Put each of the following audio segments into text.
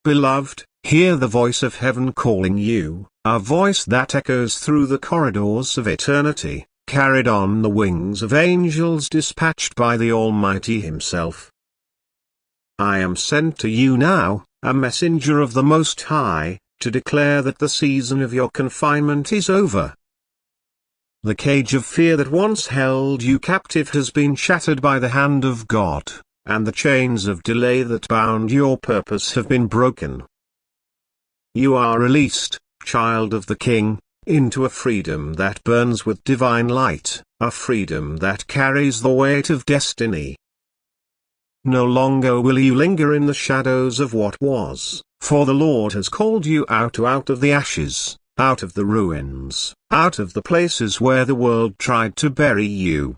Beloved, hear the voice of heaven calling you, a voice that echoes through the corridors of eternity, carried on the wings of angels dispatched by the Almighty Himself. I am sent to you now, a messenger of the Most High, to declare that the season of your confinement is over. The cage of fear that once held you captive has been shattered by the hand of God, and the chains of delay that bound your purpose have been broken. You are released, child of the King, into a freedom that burns with divine light, a freedom that carries the weight of destiny. No longer will you linger in the shadows of what was, for the Lord has called you out of the ashes, out of the ruins, out of the places where the world tried to bury you.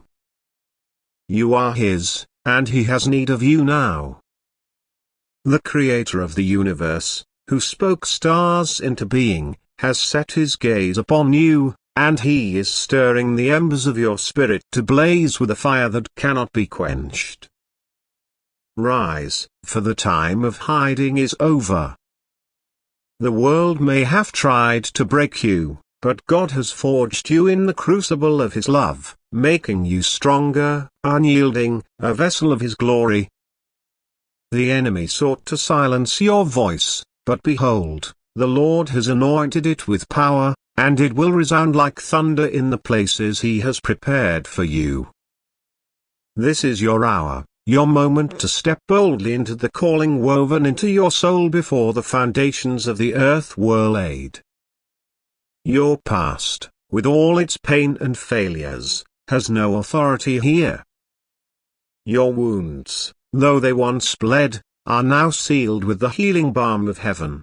You are His, and He has need of you now. The Creator of the universe, who spoke stars into being, has set His gaze upon you, and He is stirring the embers of your spirit to blaze with a fire that cannot be quenched. Rise, for the time of hiding is over. The world may have tried to break you, but God has forged you in the crucible of His love, making you stronger, unyielding, a vessel of His glory. The enemy sought to silence your voice, but behold, the Lord has anointed it with power, and it will resound like thunder in the places He has prepared for you. This is your hour, your moment to step boldly into the calling woven into your soul before the foundations of the earth were laid. Your past, with all its pain and failures, has no authority here. Your wounds, though they once bled, are now sealed with the healing balm of heaven.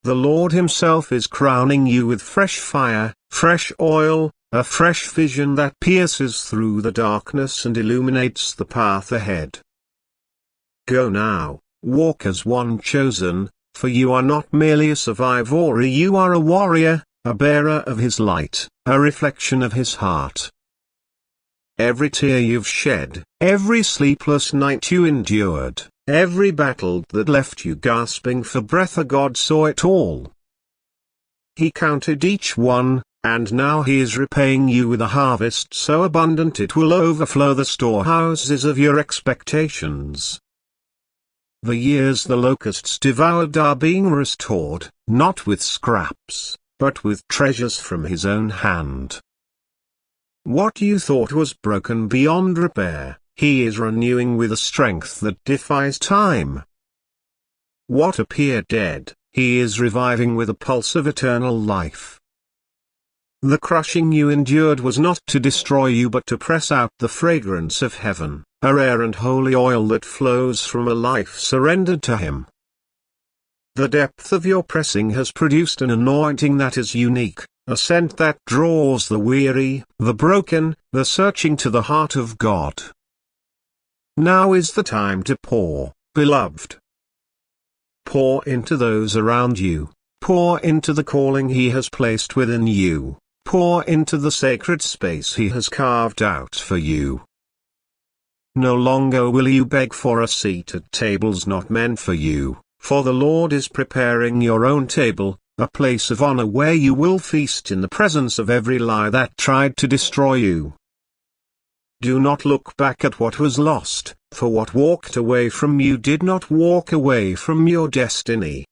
The Lord Himself is crowning you with fresh fire, fresh oil, a fresh vision that pierces through the darkness and illuminates the path ahead. Go now, walk as one chosen, for you are not merely a survivor, you are a warrior, a bearer of His light, a reflection of His heart. Every tear you've shed, every sleepless night you endured, every battle that left you gasping for breath, God saw it all. He counted each one, and now He is repaying you with a harvest so abundant it will overflow the storehouses of your expectations. The years the locusts devoured are being restored, not with scraps, but with treasures from His own hand. What you thought was broken beyond repair, He is renewing with a strength that defies time. What appeared dead, He is reviving with a pulse of eternal life. The crushing you endured was not to destroy you but to press out the fragrance of heaven, a rare and holy oil that flows from a life surrendered to Him. The depth of your pressing has produced an anointing that is unique, a scent that draws the weary, the broken, the searching to the heart of God. Now is the time to pour, beloved. Pour into those around you, pour into the calling He has placed within you. Pour into the sacred space He has carved out for you. No longer will you beg for a seat at tables not meant for you, for the Lord is preparing your own table, a place of honor where you will feast in the presence of every lie that tried to destroy you. Do not look back at what was lost, for what walked away from you did not walk away from your destiny.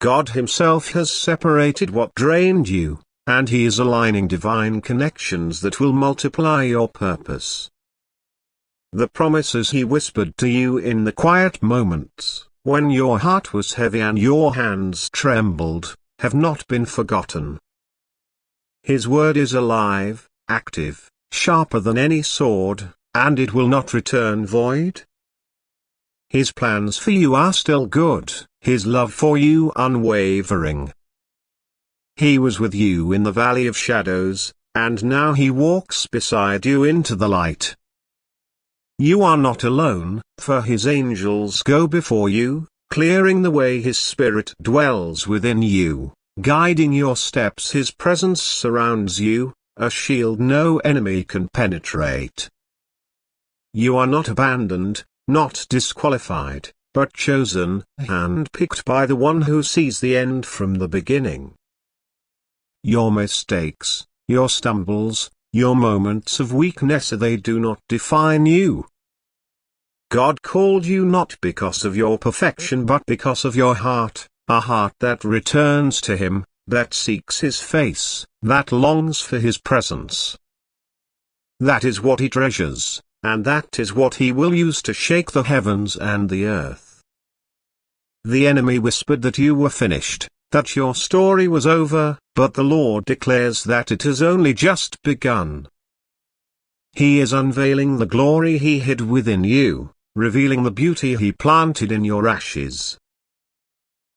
God Himself has separated what drained you, and He is aligning divine connections that will multiply your purpose. The promises He whispered to you in the quiet moments, when your heart was heavy and your hands trembled, have not been forgotten. His word is alive, active, sharper than any sword, and it will not return void. His plans for you are still good, His love for you unwavering. He was with you in the valley of shadows, and now He walks beside you into the light. You are not alone, for His angels go before you, clearing the way. His Spirit dwells within you, guiding your steps. His presence surrounds you, a shield no enemy can penetrate. You are not abandoned, not disqualified, but chosen, hand-picked by the one who sees the end from the beginning. Your mistakes, your stumbles, your moments of weakness, they do not define you. God called you not because of your perfection but because of your heart, a heart that returns to Him, that seeks His face, that longs for His presence. That is what He treasures, and that is what He will use to shake the heavens and the earth. The enemy whispered that you were finished, that your story was over, but the Lord declares that it has only just begun. He is unveiling the glory He hid within you, revealing the beauty He planted in your ashes.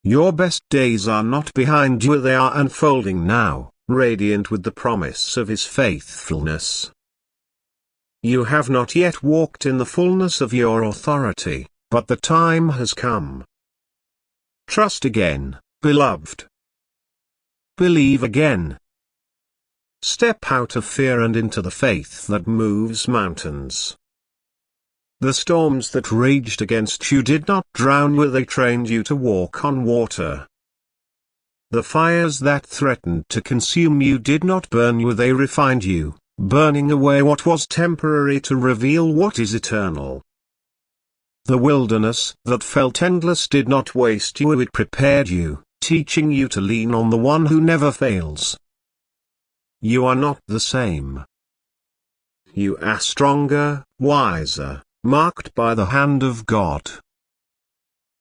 Your best days are not behind you, they are unfolding now, radiant with the promise of His faithfulness. You have not yet walked in the fullness of your authority, but the time has come. Trust again, beloved. Believe again. Step out of fear and into the faith that moves mountains. The storms that raged against you did not drown you, they trained you to walk on water. The fires that threatened to consume you did not burn you, they refined you, burning away what was temporary to reveal what is eternal. The wilderness that felt endless did not waste you, it prepared you, teaching you to lean on the one who never fails. You are not the same. You are stronger, wiser, marked by the hand of God.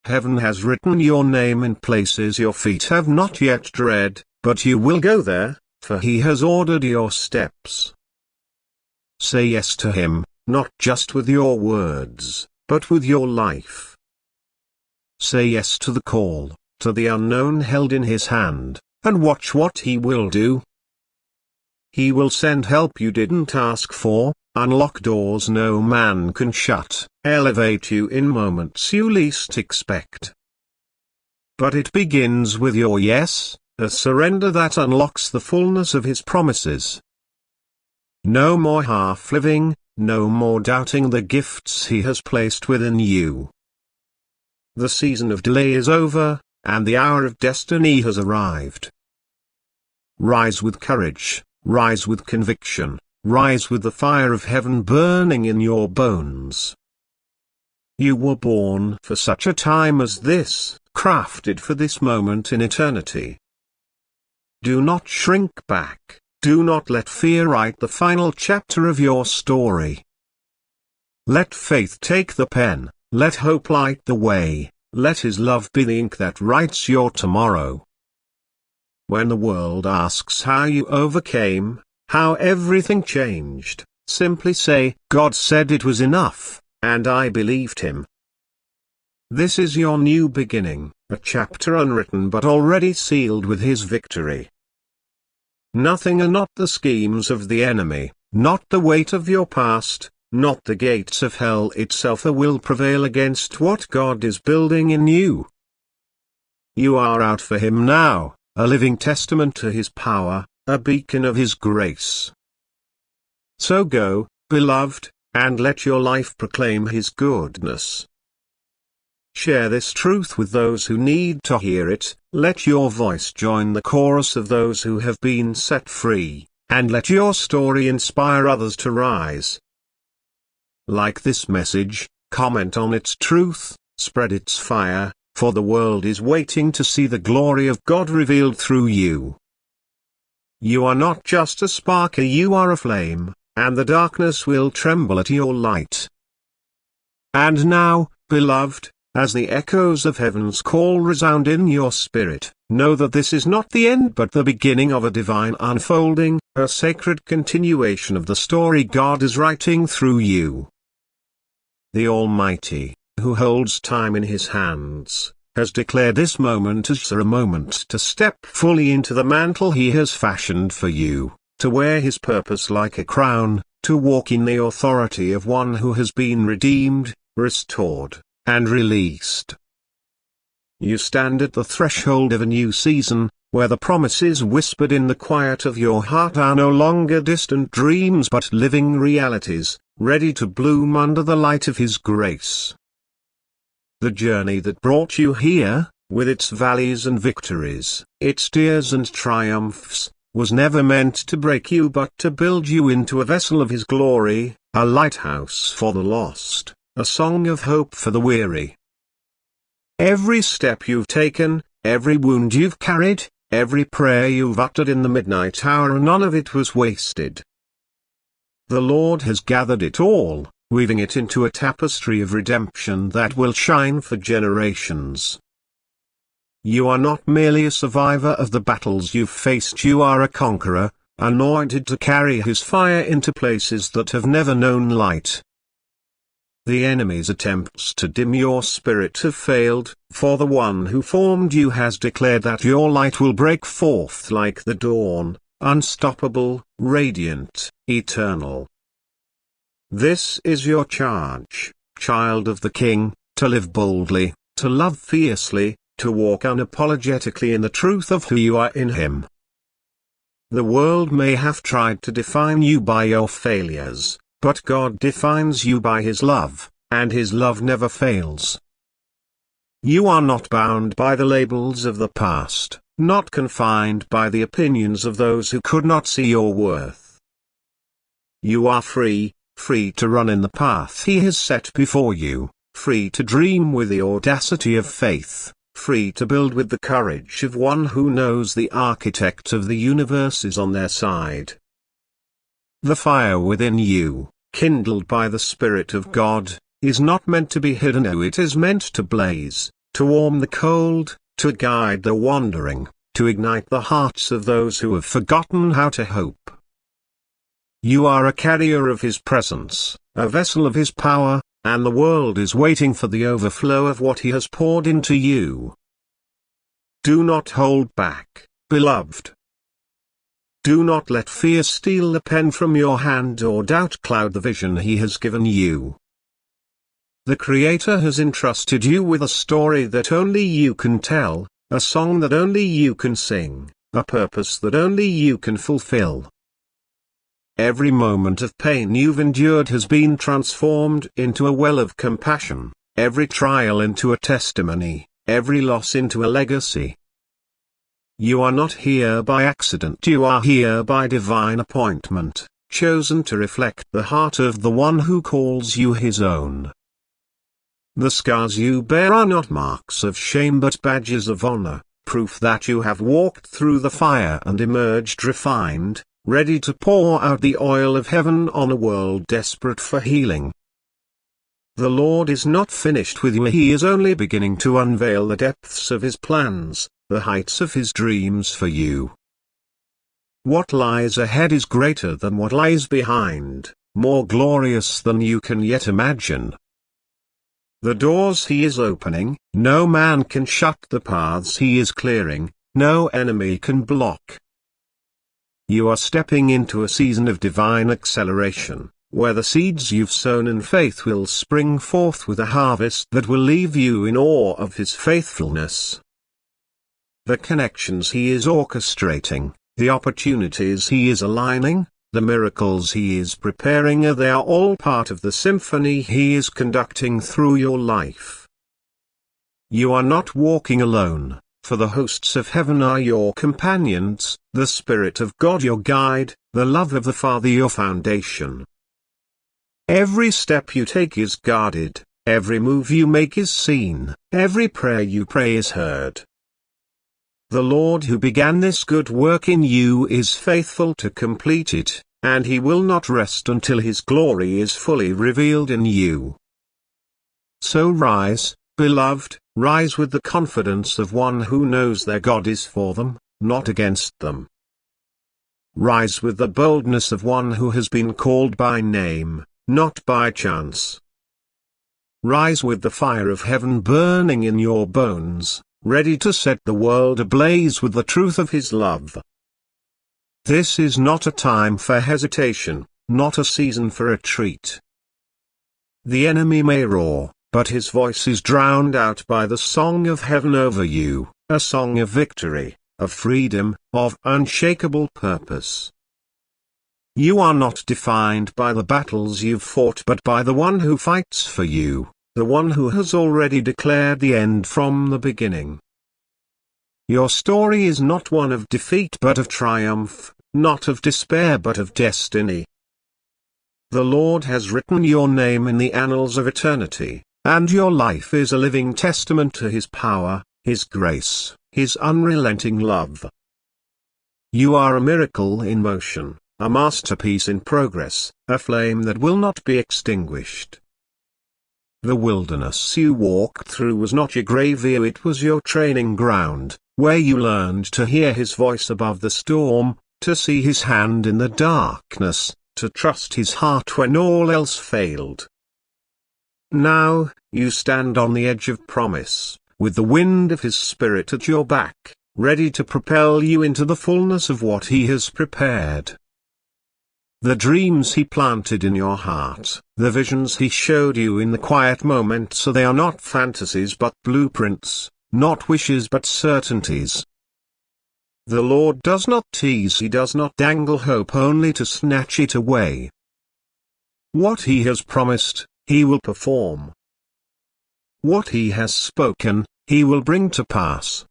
Heaven has written your name in places your feet have not yet tread, but you will go there, for He has ordered your steps. Say yes to Him, not just with your words, but with your life. Say yes to the call, to the unknown held in His hand, and watch what He will do. He will send help you didn't ask for, unlock doors no man can shut, elevate you in moments you least expect. But it begins with your yes, a surrender that unlocks the fullness of His promises. No more half-living, no more doubting the gifts He has placed within you. The season of delay is over, and the hour of destiny has arrived. Rise with courage, rise with conviction, rise with the fire of heaven burning in your bones. You were born for such a time as this, crafted for this moment in eternity. Do not shrink back, do not let fear write the final chapter of your story. Let faith take the pen, let hope light the way, let His love be the ink that writes your tomorrow. When the world asks how you overcame, how everything changed, simply say, God said it was enough, and I believed Him. This is your new beginning, a chapter unwritten but already sealed with His victory. Nothing and not the schemes of the enemy, not the weight of your past, not the gates of hell itself will prevail against what God is building in you. You are out for Him now, a living testament to His power, a beacon of His grace. So go, beloved, and let your life proclaim His goodness. Share this truth with those who need to hear it, let your voice join the chorus of those who have been set free, and let your story inspire others to rise. Like this message, comment on its truth, spread its fire, for the world is waiting to see the glory of God revealed through you. You are not just a spark, you are a flame, and the darkness will tremble at your light. And now, beloved, as the echoes of heaven's call resound in your spirit, know that this is not the end but the beginning of a divine unfolding, a sacred continuation of the story God is writing through you. The Almighty, who holds time in His hands, has declared this moment as a moment to step fully into the mantle He has fashioned for you, to wear His purpose like a crown, to walk in the authority of one who has been redeemed, restored, and released. You stand at the threshold of a new season, where the promises whispered in the quiet of your heart are no longer distant dreams but living realities, ready to bloom under the light of His grace. The journey that brought you here, with its valleys and victories, its tears and triumphs, was never meant to break you but to build you into a vessel of His glory, a lighthouse for the lost, a song of hope for the weary. Every step you've taken, every wound you've carried, every prayer you've uttered in the midnight hour, none of it was wasted. The Lord has gathered it all, weaving it into a tapestry of redemption that will shine for generations. You are not merely a survivor of the battles you've faced, you are a conqueror, anointed to carry His fire into places that have never known light. The enemy's attempts to dim your spirit have failed, for the one who formed you has declared that your light will break forth like the dawn, unstoppable, radiant, eternal. This is your charge, child of the King, to live boldly, to love fiercely, to walk unapologetically in the truth of who you are in Him. The world may have tried to define you by your failures, but God defines you by His love, and His love never fails. You are not bound by the labels of the past, not confined by the opinions of those who could not see your worth. You are free, free to run in the path He has set before you, free to dream with the audacity of faith, free to build with the courage of one who knows the architect of the universe is on their side. The fire within you, kindled by the Spirit of God, is not meant to be hidden. No, it is meant to blaze, to warm the cold, to guide the wandering, to ignite the hearts of those who have forgotten how to hope. You are a carrier of His presence, a vessel of His power, and the world is waiting for the overflow of what He has poured into you. Do not hold back, beloved. Do not let fear steal the pen from your hand or doubt cloud the vision He has given you. The Creator has entrusted you with a story that only you can tell, a song that only you can sing, a purpose that only you can fulfill. Every moment of pain you've endured has been transformed into a well of compassion, every trial into a testimony, every loss into a legacy. You are not here by accident, you are here by divine appointment, chosen to reflect the heart of the one who calls you His own. The scars you bear are not marks of shame but badges of honor, proof that you have walked through the fire and emerged refined, ready to pour out the oil of heaven on a world desperate for healing. The Lord is not finished with you, He is only beginning to unveil the depths of His plans, the heights of His dreams for you. What lies ahead is greater than what lies behind, more glorious than you can yet imagine. The doors He is opening, no man can shut. The paths He is clearing, no enemy can block. You are stepping into a season of divine acceleration, where the seeds you've sown in faith will spring forth with a harvest that will leave you in awe of His faithfulness. The connections He is orchestrating, the opportunities He is aligning, the miracles He is preparing, they are all part of the symphony He is conducting through your life. You are not walking alone, for the hosts of heaven are your companions, the Spirit of God your guide, the love of the Father your foundation. Every step you take is guarded, every move you make is seen, every prayer you pray is heard. The Lord who began this good work in you is faithful to complete it, and He will not rest until His glory is fully revealed in you. So rise, beloved, rise with the confidence of one who knows their God is for them, not against them. Rise with the boldness of one who has been called by name, not by chance. Rise with the fire of heaven burning in your bones, ready to set the world ablaze with the truth of His love. This is not a time for hesitation, not a season for retreat. The enemy may roar, but his voice is drowned out by the song of heaven over you, a song of victory, of freedom, of unshakable purpose. You are not defined by the battles you've fought but by the one who fights for you. the one who has already declared the end from the beginning. Your story is not one of defeat but of triumph, not of despair but of destiny. The Lord has written your name in the annals of eternity, and your life is a living testament to His power, His grace, His unrelenting love. You are a miracle in motion, a masterpiece in progress, a flame that will not be extinguished. The wilderness you walked through was not your grave, it was your training ground, where you learned to hear His voice above the storm, to see His hand in the darkness, to trust His heart when all else failed. Now, you stand on the edge of promise, with the wind of His Spirit at your back, ready to propel you into the fullness of what He has prepared. The dreams He planted in your heart, the visions He showed you in the quiet moments, so they are not fantasies but blueprints, not wishes but certainties. The Lord does not tease, He does not dangle hope only to snatch it away. What He has promised, He will perform. What He has spoken, He will bring to pass.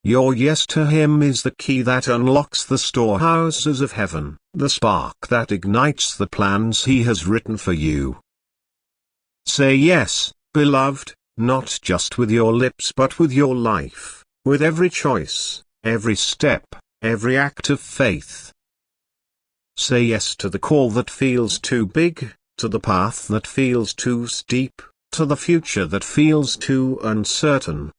Your yes to Him is the key that unlocks the storehouses of heaven, the spark that ignites the plans He has written for you. Say yes, beloved, not just with your lips but with your life, with every choice, every step, every act of faith. Say yes to the call that feels too big, to the path that feels too steep, to the future that feels too uncertain.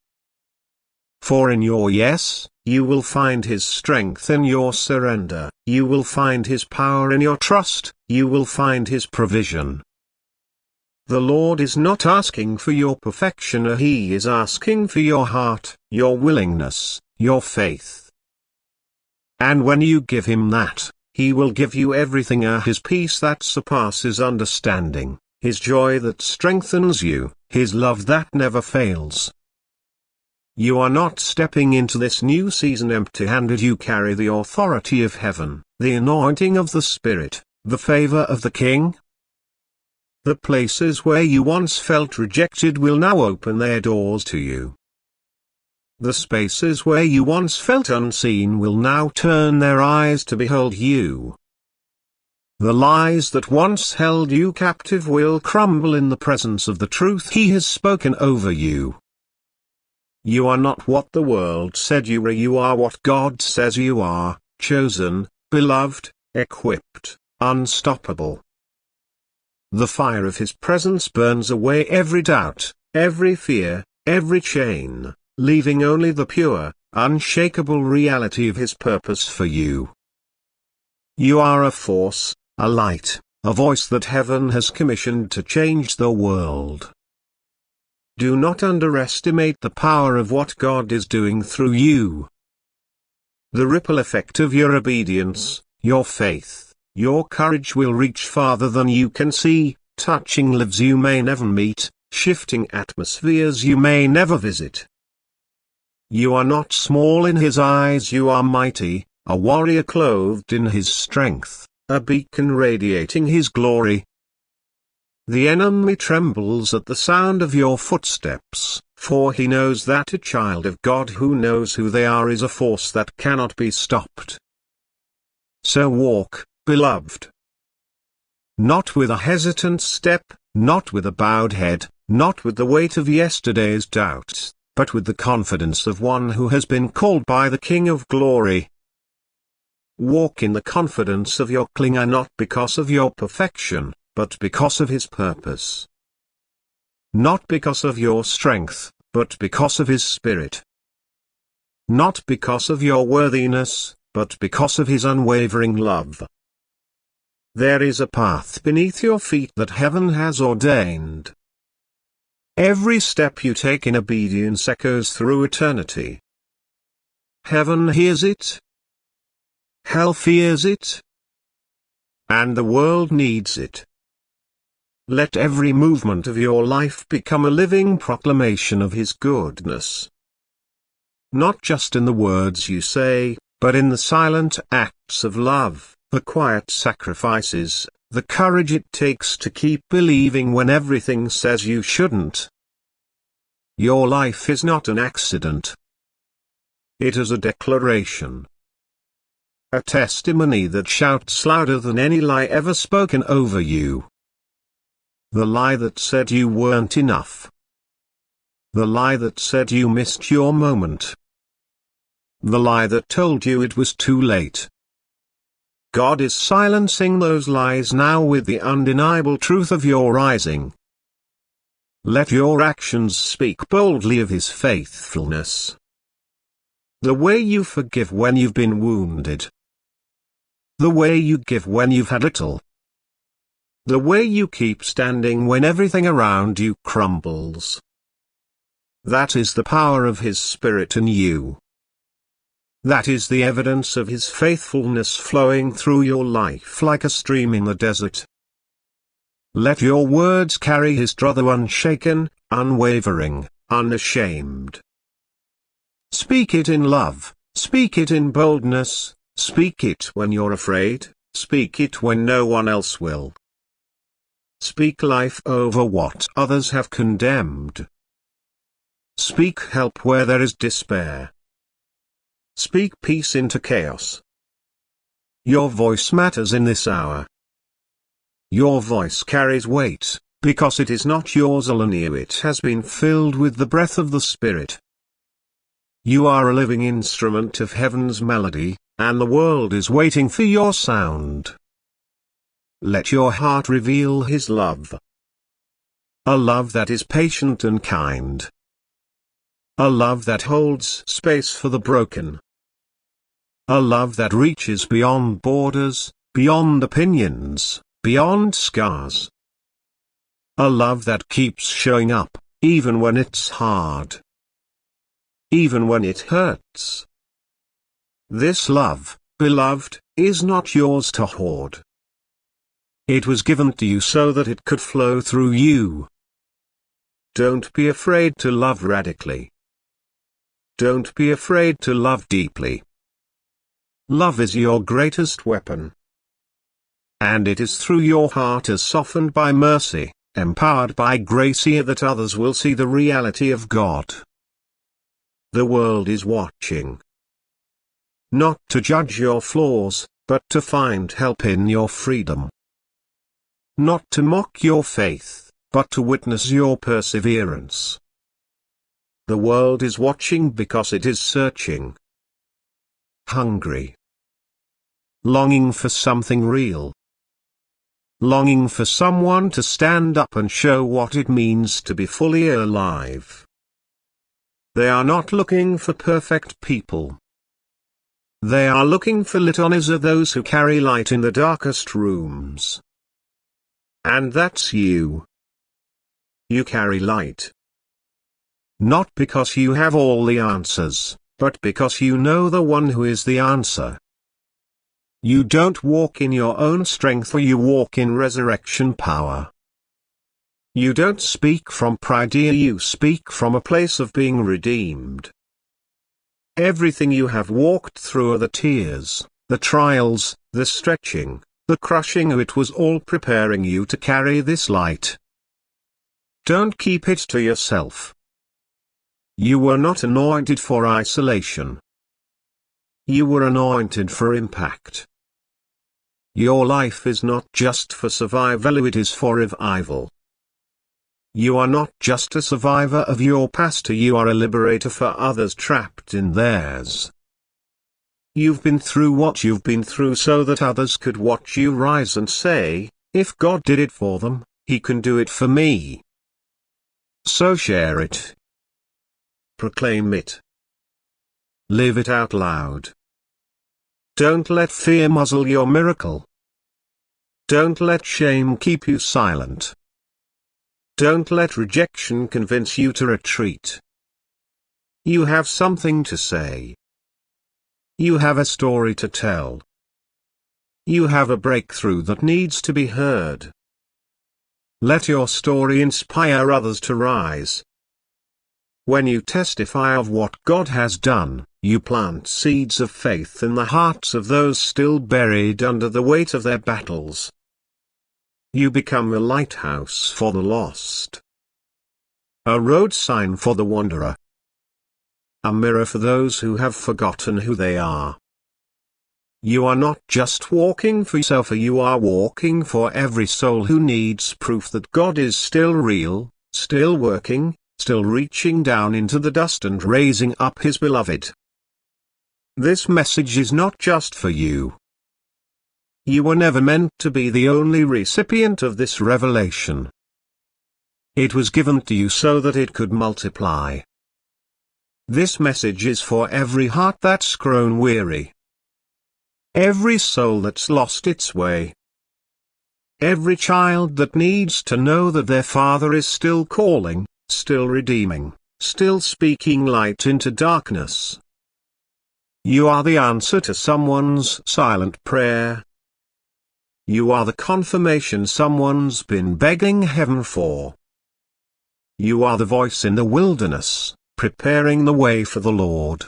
For in your yes, you will find His strength in your surrender, you will find His power in your trust, you will find His provision. The Lord is not asking for your perfection, He is asking for your heart, your willingness, your faith. And when you give Him that, He will give you everything, His peace that surpasses understanding, His joy that strengthens you, His love that never fails. You are not stepping into this new season empty-handed, you carry the authority of heaven, the anointing of the Spirit, the favor of the King. The places where you once felt rejected will now open their doors to you. The spaces where you once felt unseen will now turn their eyes to behold you. The lies that once held you captive will crumble in the presence of the truth He has spoken over you. You are not what the world said you were, you are what God says you are, chosen, beloved, equipped, unstoppable. The fire of His presence burns away every doubt, every fear, every chain, leaving only the pure, unshakable reality of His purpose for you. You are a force, a light, a voice that heaven has commissioned to change the world. Do not underestimate the power of what God is doing through you. The ripple effect of your obedience, your faith, your courage will reach farther than you can see, touching lives you may never meet, shifting atmospheres you may never visit. You are not small in His eyes, you are mighty, a warrior clothed in His strength, a beacon radiating His glory. The enemy trembles at the sound of your footsteps, for he knows that a child of God who knows who they are is a force that cannot be stopped. So walk, beloved. Not with a hesitant step, not with a bowed head, not with the weight of yesterday's doubts, but with the confidence of one who has been called by the King of Glory. Walk in the confidence of your Clinger, not because of your perfection, but because of His purpose. Not because of your strength, but because of His Spirit. Not because of your worthiness, but because of His unwavering love. There is a path beneath your feet that heaven has ordained. Every step you take in obedience echoes through eternity. Heaven hears it. Hell fears it. And the world needs it. Let every movement of your life become a living proclamation of His goodness. Not just in the words you say, but in the silent acts of love, the quiet sacrifices, the courage it takes to keep believing when everything says you shouldn't. Your life is not an accident. It is a declaration. A testimony that shouts louder than any lie ever spoken over you. The lie that said you weren't enough. The lie that said you missed your moment. The lie that told you it was too late. God is silencing those lies now with the undeniable truth of your rising. Let your actions speak boldly of His faithfulness. The way you forgive when you've been wounded. The way you give when you've had little. The way you keep standing when everything around you crumbles. That is the power of His Spirit in you. That is the evidence of His faithfulness flowing through your life like a stream in the desert. Let your words carry His truth unshaken, unwavering, unashamed. Speak it in love, speak it in boldness, speak it when you're afraid, speak it when no one else will. Speak life over what others have condemned. Speak help where there is despair. Speak peace into chaos. Your voice matters in this hour. Your voice carries weight, because it is not yours alone, it has been filled with the breath of the Spirit. You are a living instrument of heaven's melody, and the world is waiting for your sound. Let your heart reveal His love. A love that is patient and kind. A love that holds space for the broken. A love that reaches beyond borders, beyond opinions, beyond scars. A love that keeps showing up, even when it's hard. Even when it hurts. This love, beloved, is not yours to hoard. It was given to you so that it could flow through you. Don't be afraid to love radically. Don't be afraid to love deeply. Love is your greatest weapon. And it is through your heart as softened by mercy, empowered by grace here that others will see the reality of God. The world is watching. Not to judge your flaws, but to find help in your freedom. Not to mock your faith, but to witness your perseverance. The world is watching because it is searching. Hungry. Longing for something real. Longing for someone to stand up and show what it means to be fully alive. They are not looking for perfect people. They are looking for lit honors of those who carry light in the darkest rooms. And that's you. You carry light. Not because you have all the answers, but because you know the one who is the answer. You don't walk in your own strength, for you walk in resurrection power. You don't speak from pride, you speak from a place of being redeemed. Everything you have walked through are the tears, the trials, the stretching, the crushing, it was all preparing you to carry this light. Don't keep it to yourself. You were not anointed for isolation. You were anointed for impact. Your life is not just for survival, it is for revival. You are not just a survivor of your past, you are a liberator for others trapped in theirs. You've been through what you've been through so that others could watch you rise and say, if God did it for them, He can do it for me. So share it. Proclaim it. Live it out loud. Don't let fear muzzle your miracle. Don't let shame keep you silent. Don't let rejection convince you to retreat. You have something to say. You have a story to tell. You have a breakthrough that needs to be heard. Let your story inspire others to rise. When you testify of what God has done, you plant seeds of faith in the hearts of those still buried under the weight of their battles. You become a lighthouse for the lost, a road sign for the wanderer, a mirror for those who have forgotten who they are. You are not just walking for yourself, you are walking for every soul who needs proof that God is still real, still working, still reaching down into the dust and raising up His beloved. This message is not just for you. You were never meant to be the only recipient of this revelation. It was given to you so that it could multiply. This message is for every heart that's grown weary, every soul that's lost its way, every child that needs to know that their Father is still calling, still redeeming, still speaking light into darkness. You are the answer to someone's silent prayer. You are the confirmation someone's been begging heaven for. You are the voice in the wilderness, preparing the way for the Lord.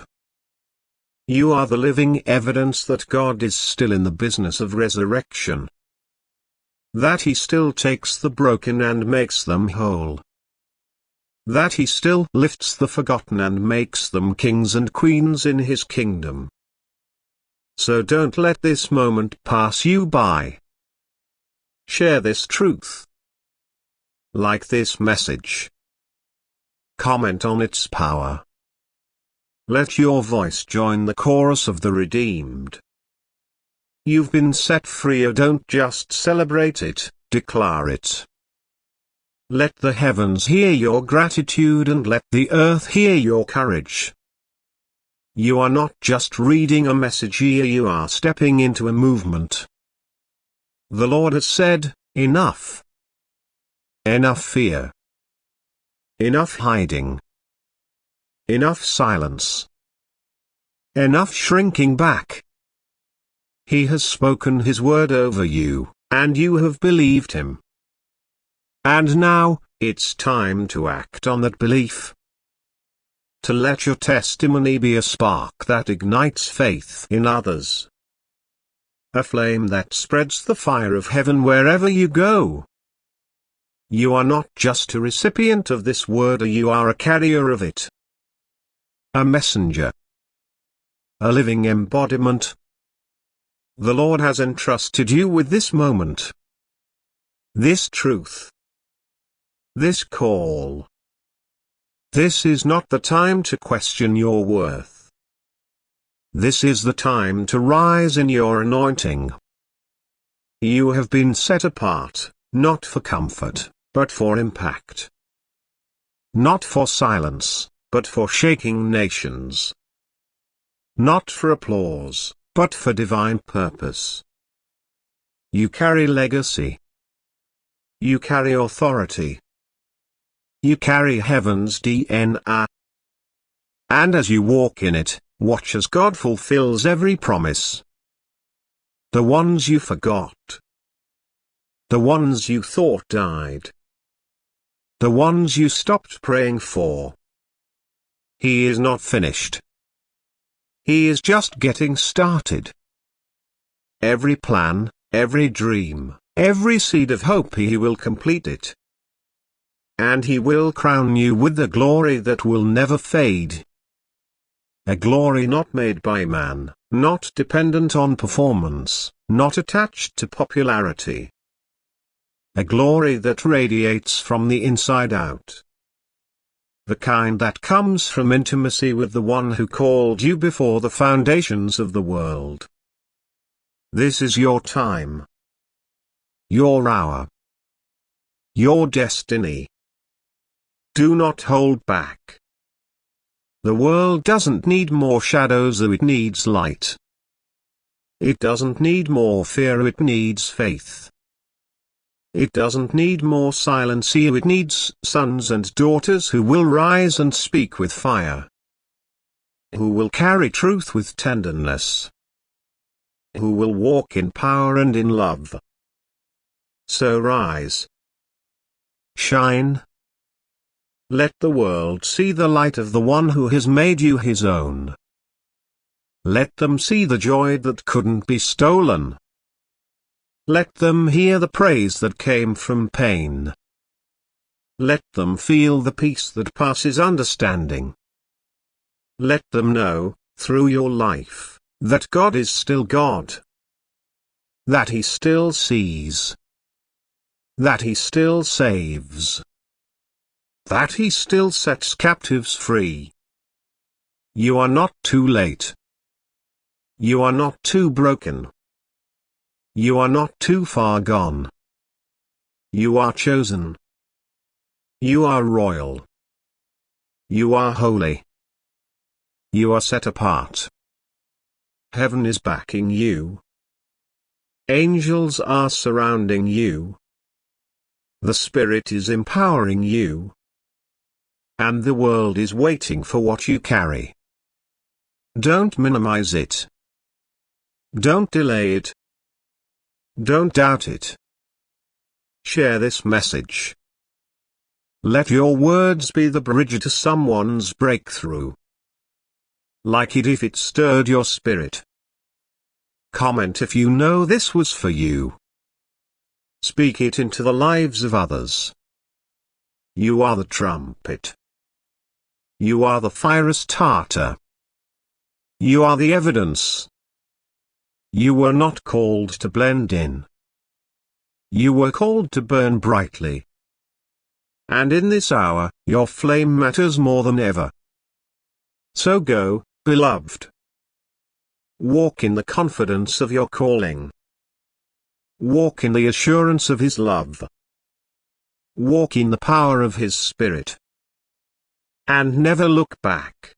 You are the living evidence that God is still in the business of resurrection, that He still takes the broken and makes them whole, that He still lifts the forgotten and makes them kings and queens in His kingdom. So don't let this moment pass you by. Share this truth. Like this message. Comment on its power. Let your voice join the chorus of the redeemed. You've been set free, don't just celebrate it, declare it. Let the heavens hear your gratitude and let the earth hear your courage. You are not just reading a message here, you are stepping into a movement. The Lord has said, enough. Enough fear. Enough hiding. Enough silence. Enough shrinking back. He has spoken His word over you, and you have believed Him. And now, it's time to act on that belief. To let your testimony be a spark that ignites faith in others. A flame that spreads the fire of heaven wherever you go. You are not just a recipient of this word, you are a carrier of it. A messenger. A living embodiment. The Lord has entrusted you with this moment. This truth. This call. This is not the time to question your worth. This is the time to rise in your anointing. You have been set apart, not for comfort, but for impact. Not for silence, but for shaking nations. Not for applause, but for divine purpose. You carry legacy. You carry authority. You carry heaven's DNA. And as you walk in it, watch as God fulfills every promise. The ones you forgot. The ones you thought died. The ones you stopped praying for. He is not finished. He is just getting started. Every plan, every dream, every seed of hope, He will complete it. And He will crown you with the glory that will never fade. A glory not made by man, not dependent on performance, not attached to popularity. A glory that radiates from the inside out. The kind that comes from intimacy with the one who called you before the foundations of the world. This is your time. Your hour. Your destiny. Do not hold back. The world doesn't need more shadows, it needs light. It doesn't need more fear, it needs faith. It doesn't need more silence, it needs sons and daughters who will rise and speak with fire. Who will carry truth with tenderness. Who will walk in power and in love. So rise. Shine. Let the world see the light of the one who has made you His own. Let them see the joy that couldn't be stolen. Let them hear the praise that came from pain. Let them feel the peace that passes understanding. Let them know, through your life, that God is still God. That He still sees. That He still saves. That He still sets captives free. You are not too late. You are not too broken. You are not too far gone. You are chosen. You are royal. You are holy. You are set apart. Heaven is backing you. Angels are surrounding you. The Spirit is empowering you. And the world is waiting for what you carry. Don't minimize it. Don't delay it. Don't doubt it. Share this message. Let your words be the bridge to someone's breakthrough. Like it if it stirred your spirit. Comment if you know this was for you. Speak it into the lives of others. You are the trumpet. You are the fire starter. You are the evidence. You were not called to blend in. You were called to burn brightly. And in this hour, your flame matters more than ever. So go, beloved. Walk in the confidence of your calling. Walk in the assurance of His love. Walk in the power of His Spirit. And never look back.